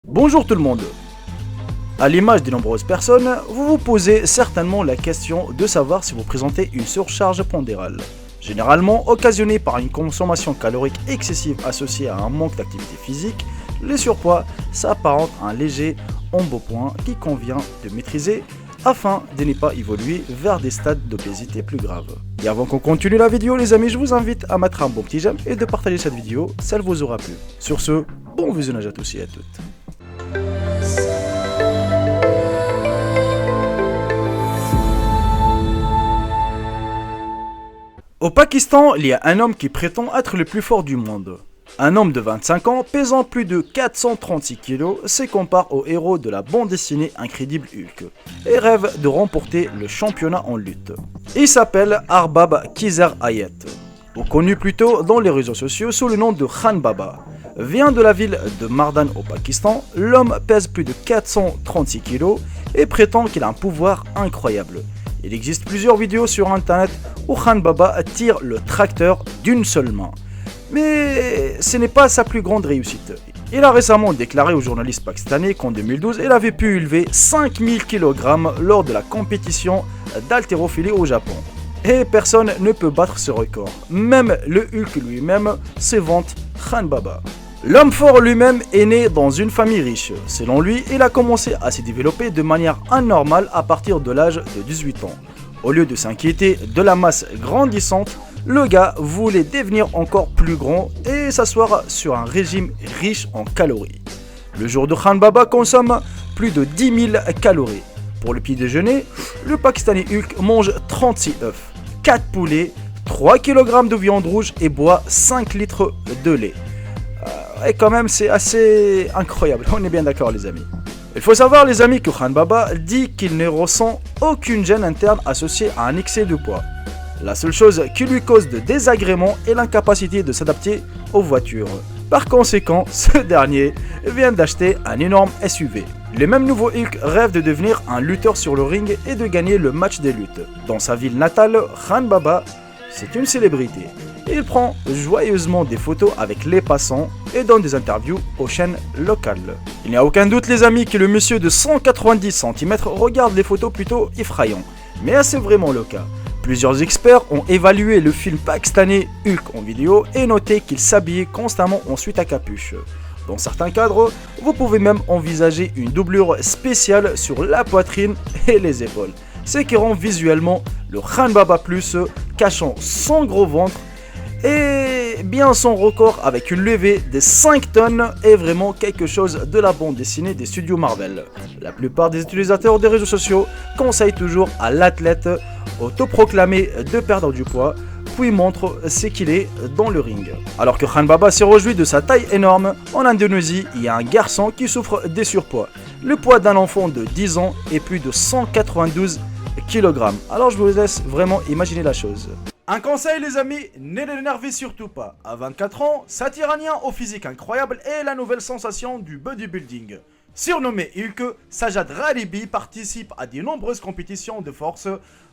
Bonjour tout le monde. À l'image de nombreuses personnes, vous vous posez certainement la question de savoir si vous présentez une surcharge pondérale. Généralement occasionnée par une consommation calorique excessive associée à un manque d'activité physique, le surpoids s'apparente à un léger embonpoint qui convient de maîtriser afin de ne pas évoluer vers des stades d'obésité plus graves. Et avant qu'on continue la vidéo les amis, je vous invite à mettre un bon petit j'aime et de partager cette vidéo si elle vous aura plu. Sur ce, bon visionnage à tous et à toutes. Au Pakistan, il y a un homme qui prétend être le plus fort du monde. Un homme de 25 ans, pesant plus de 436 kg, se compare au héros de la bande dessinée Incredible Hulk et rêve de remporter le championnat en lutte. Il s'appelle Arbab Kizer Hayat, ou connu plutôt dans les réseaux sociaux sous le nom de Khan Baba. Vient de la ville de Mardan au Pakistan, l'homme pèse plus de 436 kg et prétend qu'il a un pouvoir incroyable. Il existe plusieurs vidéos sur internet où Khan Baba tire le tracteur d'une seule main. Mais ce n'est pas sa plus grande réussite. Il a récemment déclaré aux journalistes pakistanais qu'en 2012, il avait pu élever 5000 kg lors de la compétition d'haltérophilie au Japon. Et personne ne peut battre ce record. Même le Hulk lui-même se vante Khan Baba. L'homme fort lui-même est né dans une famille riche. Selon lui, il a commencé à se développer de manière anormale à partir de l'âge de 18 ans. Au lieu de s'inquiéter de la masse grandissante, le gars voulait devenir encore plus grand et s'asseoir sur un régime riche en calories. Le jour de Khan Baba consomme plus de 10 000 calories. Pour le petit déjeuner, le Pakistanais Hulk mange 36 œufs, 4 poulets, 3 kg de viande rouge et boit 5 litres de lait. Et quand même c'est assez incroyable, on est bien d'accord les amis. Il faut savoir les amis que Khan Baba dit qu'il ne ressent aucune gêne interne associée à un excès de poids. La seule chose qui lui cause de désagréments est l'incapacité de s'adapter aux voitures. Par conséquent, ce dernier vient d'acheter un énorme SUV. Le même nouveau Hulk rêve de devenir un lutteur sur le ring et de gagner le match des luttes. Dans sa ville natale, Khan Baba, c'est une célébrité. Il prend joyeusement des photos avec les passants et donne des interviews aux chaînes locales. Il n'y a aucun doute les amis que le monsieur de 190 cm regarde les photos plutôt effrayantes. Mais c'est vraiment le cas. Plusieurs experts ont évalué le film pakistanais Hulk en vidéo et noté qu'il s'habillait constamment en suite à capuche. Dans certains cadres, vous pouvez même envisager une doublure spéciale sur la poitrine et les épaules. Ce qui rend visuellement le Khan Baba Plus cachant son gros ventre et bien son record avec une levée de 5 tonnes est vraiment quelque chose de la bande dessinée des studios Marvel. La plupart des utilisateurs des réseaux sociaux conseillent toujours à l'athlète autoproclamé de perdre du poids, puis montre ce qu'il est dans le ring. Alors que Khan Baba s'est réjoui de sa taille énorme, en Indonésie, il y a un garçon qui souffre des surpoids. Le poids d'un enfant de 10 ans est plus de 192 kg. Alors je vous laisse vraiment imaginer la chose. Un conseil les amis, ne l'énervez surtout pas. À 24 ans, Satyranien au physique incroyable est la nouvelle sensation du bodybuilding. Surnommé Hulk, Sajad Raribi participe à de nombreuses compétitions de force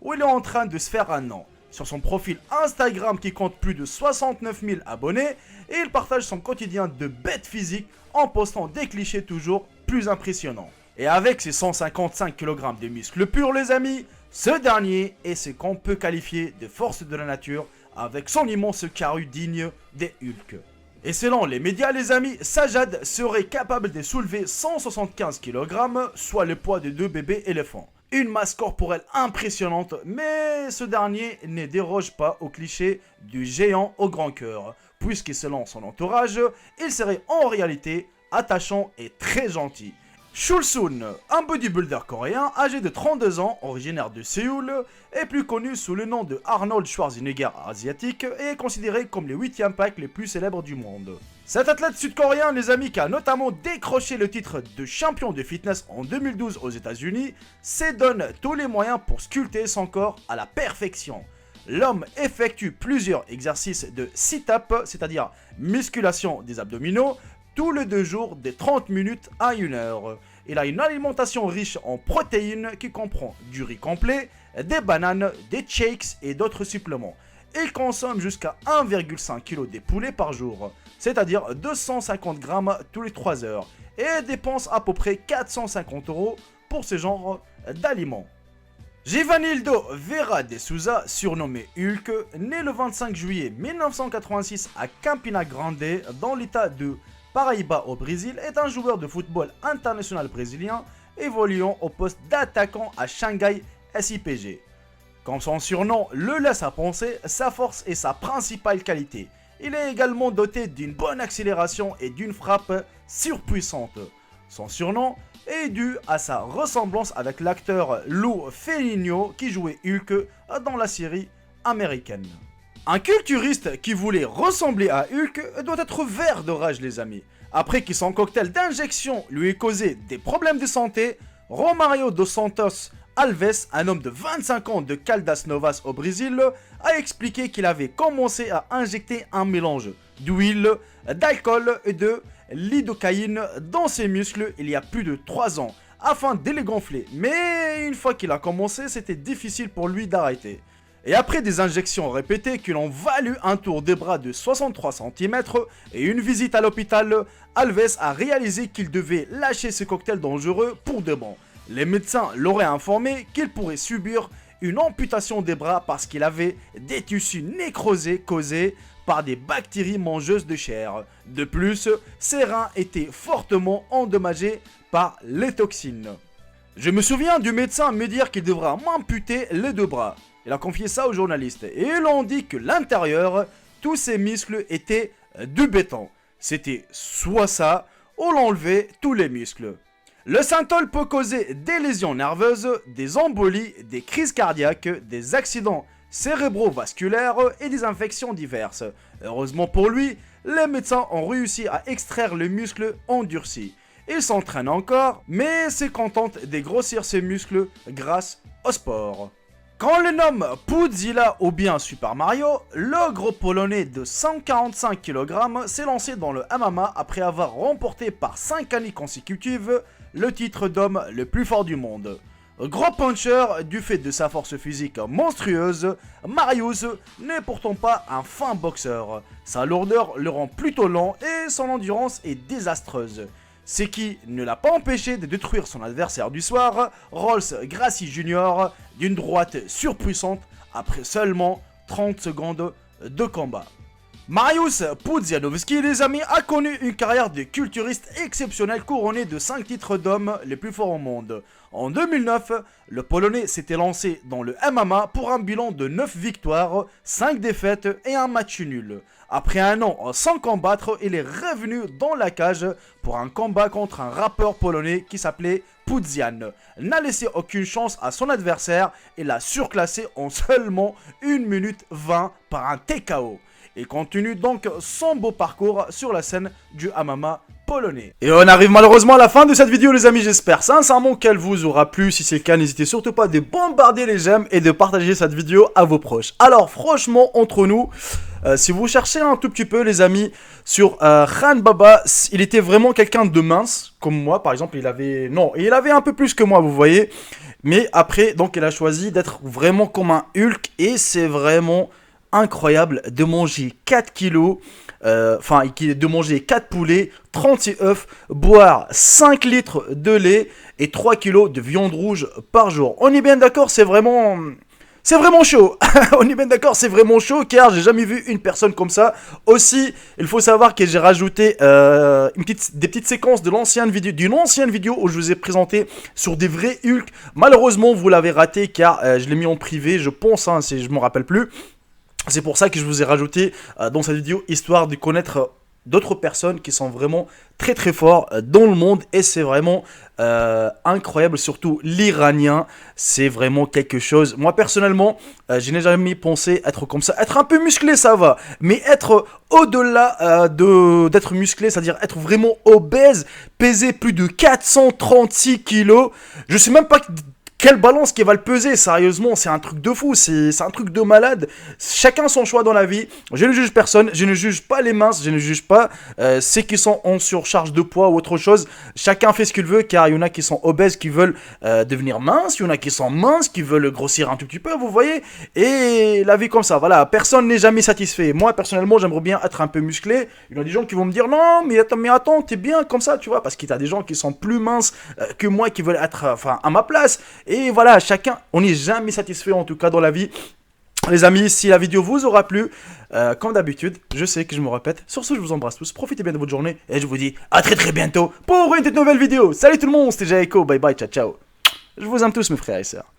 où il est en train de se faire un nom. Sur son profil Instagram qui compte plus de 69 000 abonnés, et il partage son quotidien de bête physique en postant des clichés toujours plus impressionnants. Et avec ses 155 kg de muscles purs les amis, ce dernier est ce qu'on peut qualifier de force de la nature avec son immense carrure digne des Hulk. Et selon les médias les amis, Sajad serait capable de soulever 175 kg, soit le poids de 2 bébés éléphants. Une masse corporelle impressionnante, mais ce dernier ne déroge pas au cliché du géant au grand cœur, puisque selon son entourage, il serait en réalité attachant et très gentil. Chulsun, un bodybuilder coréen âgé de 32 ans, originaire de Séoul, est plus connu sous le nom de Arnold Schwarzenegger asiatique et est considéré comme le 8e pack le plus célèbre du monde. Cet athlète sud-coréen, les amis, qui a notamment décroché le titre de champion de fitness en 2012 aux États-Unis, se donne tous les moyens pour sculpter son corps à la perfection. L'homme effectue plusieurs exercices de sit-up, c'est-à-dire musculation des abdominaux, tous les 2 jours de 30 minutes à 1 heure. Il a une alimentation riche en protéines qui comprend du riz complet, des bananes, des shakes et d'autres suppléments. il consomme jusqu'à 1,5 kg des poulets par jour, c'est-à-dire 250 grammes tous les 3 heures, et dépense à peu près 450 € pour ce genre d'aliments. Givanildo Vera de Souza, surnommé Hulk, né le 25 juillet 1986 à Campina Grande, dans l'état de Paraíba au Brésil, est un joueur de football international brésilien évoluant au poste d'attaquant à Shanghai SIPG. Comme son surnom le laisse à penser, sa force est sa principale qualité. Il est également doté d'une bonne accélération et d'une frappe surpuissante. Son surnom est dû à sa ressemblance avec l'acteur Lou Ferrigno qui jouait Hulk dans la série américaine. Un culturiste qui voulait ressembler à Hulk doit être vert de rage, les amis. Après que son cocktail d'injection lui ait causé des problèmes de santé, Romário dos Santos Alves, un homme de 25 ans de Caldas Novas au Brésil, a expliqué qu'il avait commencé à injecter un mélange d'huile, d'alcool et de lidocaïne dans ses muscles il y a plus de 3 ans, afin de les gonfler. Mais une fois qu'il a commencé, c'était difficile pour lui d'arrêter. Et après des injections répétées qui l'ont valu un tour des bras de 63 cm et une visite à l'hôpital, Alves a réalisé qu'il devait lâcher ce cocktail dangereux pour de bon. Les médecins l'auraient informé qu'il pourrait subir une amputation des bras parce qu'il avait des tissus nécrosés causés par des bactéries mangeuses de chair. De plus, ses reins étaient fortement endommagés par les toxines. Je me souviens du médecin me dire qu'il devra m'amputer les 2 bras. Il a confié ça aux journalistes et ils ont dit que l'intérieur, tous ses muscles étaient du béton. C'était soit ça, ou l'enlever tous les muscles. Le synthol peut causer des lésions nerveuses, des embolies, des crises cardiaques, des accidents cérébrovasculaires et des infections diverses. Heureusement pour lui, les médecins ont réussi à extraire le muscle endurci. Il s'entraîne encore, mais se contente de grossir ses muscles grâce au sport. Quand le nomme Pudzilla ou bien Super Mario, le gros polonais de 145 kg s'est lancé dans le MMA après avoir remporté par 5 années consécutives le titre d'homme le plus fort du monde. Gros puncher, du fait de sa force physique monstrueuse, Marius n'est pourtant pas un fin boxeur. Sa lourdeur le rend plutôt lent et son endurance est désastreuse. Ce qui ne l'a pas empêché de détruire son adversaire du soir, Rolls Gracie Jr., d'une droite surpuissante après seulement 30 secondes de combat. Mariusz Pudzianowski, les amis, a connu une carrière de culturiste exceptionnelle couronnée de 5 titres d'homme les plus forts au monde. En 2009, le Polonais s'était lancé dans le MMA pour un bilan de 9 victoires, 5 défaites et un match nul. Après un an sans combattre, il est revenu dans la cage pour un combat contre un rappeur polonais qui s'appelait Pudzian. N'a laissé aucune chance à son adversaire et l'a surclassé en seulement 1 minute 20 par un TKO. Il continue donc son beau parcours sur la scène du MMA polonais. Et on arrive malheureusement à la fin de cette vidéo, les amis. J'espère sincèrement qu'elle vous aura plu. Si c'est le cas, n'hésitez surtout pas de bombarder les j'aime et de partager cette vidéo à vos proches. Alors franchement, entre nous, si vous cherchez un tout petit peu, les amis, sur Khan Baba, il était vraiment quelqu'un de mince, comme moi par exemple. Il avait un peu plus que moi, vous voyez. Mais après, donc il a choisi d'être vraiment comme un Hulk et c'est vraiment incroyable de manger 4 kilos, de manger 4 poulets, 36 œufs, boire 5 litres de lait et 3 kilos de viande rouge par jour. On est bien d'accord, c'est vraiment chaud. On est bien d'accord, c'est vraiment chaud car j'ai jamais vu une personne comme ça. Aussi, il faut savoir que j'ai rajouté des petites séquences d'une ancienne vidéo où je vous ai présenté sur des vrais Hulk. Malheureusement, vous l'avez raté car je l'ai mis en privé, je pense, je me rappelle plus. C'est pour ça que je vous ai rajouté dans cette vidéo, histoire de connaître d'autres personnes qui sont vraiment très très forts dans le monde. Et c'est vraiment incroyable, surtout l'Iranien, c'est vraiment quelque chose. Moi personnellement, je n'ai jamais pensé être comme ça. Être un peu musclé, ça va, mais être au-delà d'être musclé, c'est-à-dire être vraiment obèse, peser plus de 436 kilos, je sais même pas quelle balance qui va le peser, sérieusement, c'est un truc de fou, c'est un truc de malade. Chacun son choix dans la vie. Je ne juge personne, je ne juge pas les minces, je ne juge pas ceux qui sont en surcharge de poids ou autre chose. Chacun fait ce qu'il veut, car il y en a qui sont obèses, qui veulent devenir minces, il y en a qui sont minces, qui veulent grossir un tout petit peu, vous voyez. Et la vie comme ça, voilà, personne n'est jamais satisfait. Moi, personnellement, j'aimerais bien être un peu musclé. Il y a des gens qui vont me dire, non, mais attends, t'es bien comme ça, tu vois, parce qu'il y a des gens qui sont plus minces que moi, qui veulent être à ma place. Et voilà, chacun, on n'est jamais satisfait en tout cas dans la vie. Les amis, si la vidéo vous aura plu, comme d'habitude, je sais que je me répète. Sur ce, je vous embrasse tous, profitez bien de votre journée et je vous dis à très très bientôt pour une toute nouvelle vidéo. Salut tout le monde, c'était Jaeko, bye bye, ciao ciao. Je vous aime tous mes frères et sœurs.